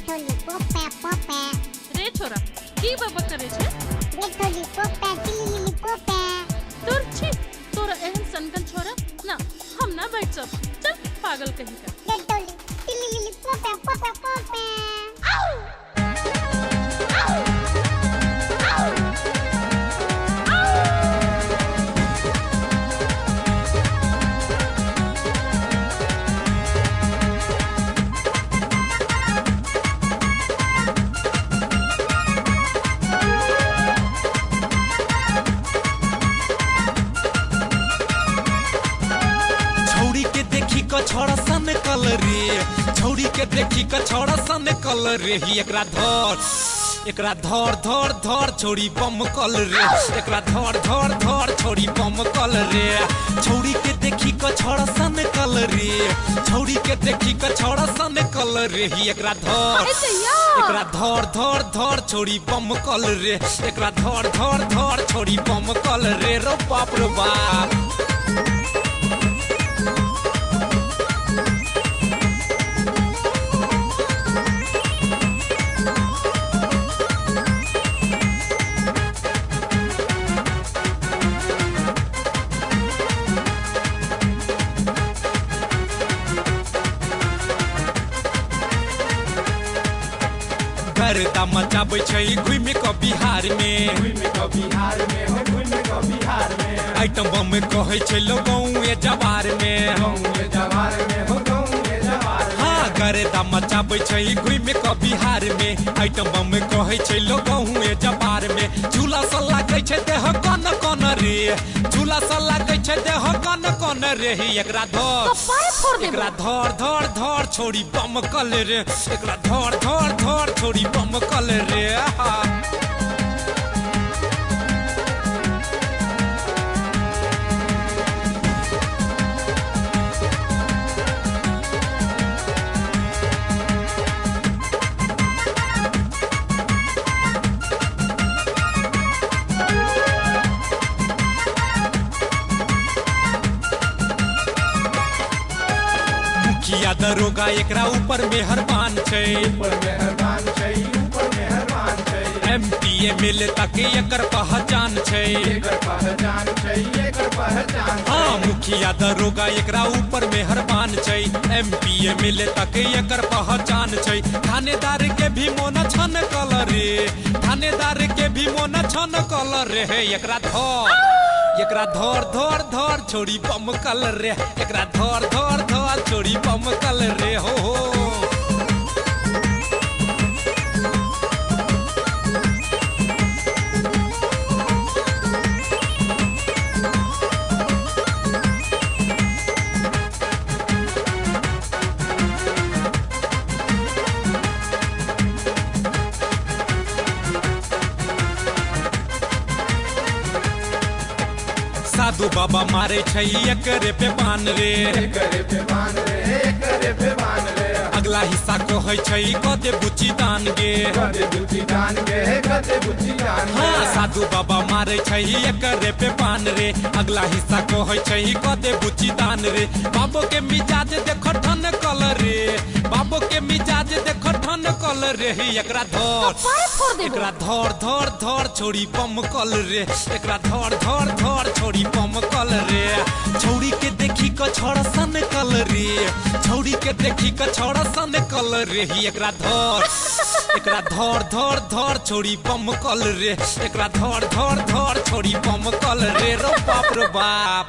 થોડી પોપે પોપે रे छोरा की बाबा करे छे गे થોડી પોપે ટીલી પોપે दूर छी तोरा एहन सनगन छोरा ना हम ना बैठ सब चल पागल कहीं का गे થોડી ટીલી પોપે પોપે પોપે આઉ छोड़ा सन कलर रे छौड़ी के देखी क छोड़ा सन कलर रे ही एकरा धर धर छोड़ी बम कलर रे एकरा धर छोड़ी बम कलर रे छौड़ी के देखी क छोड़ा सन कलर रे छौड़ी के देखी क छोड़ा सन कलर रे ही एकरा धर छोड़ी बम कलर रे एकरा धर छोड़ी बम कलर रे रो बाप रे बाप गर्दा मचाबै छै घुमि क बिहार में आइटम बम कहै छै लोगों ए जवार में हाँ गर्दा मचाबै छै घुमि क बिहार में आइटम बम कहै छै लोगों ए जवार में झूला सा लागै छै देह कन कन रे झूला सा लागै छै देह कन कन रे एकरा धर छोड़ी बम कल रे एकरा धर छोड़ी बम कल रे मुखिया दरोगा एकरा ऊपर मेहरबान छै MP MLA तक एकर पहचान छै हाँ मुखिया दरोगा एकरा ऊपर मेहरबान छै MP MLA तक एकर पहचान छै थानेदार के भी मोन छन कलर रे थानेदार के भी मोन छन कलर रे एकरा धर छोड़ी बम कलर रे एकरा धर छोड़ी बम कलर रे हो साधु बाबा मारे छै एकरे पे बान रे अगला हिस्सा कहै छै कदे बुच्ची दान गे हाँ साधु बाबा मारे छै एकरे पे बान रे अगला हिस्सा कहै छै कदे बुच्ची दान रे बाबो के मिजाज देखो ठन कलर रे बाबो के मिजाज देखो ठन कलर रे एकरा धर छोड़ी बम कलर रे एकरा धर छोड़ी बम कलर रे छौड़ी के देखी क छोड़ा सन कलर रे छौड़ी के देखी क छोड़ा सन कलर रे एकरा धर छोड़ी बम कलर रे एकरा धर छोड़ी बम कलर रे रो बाप रे बाप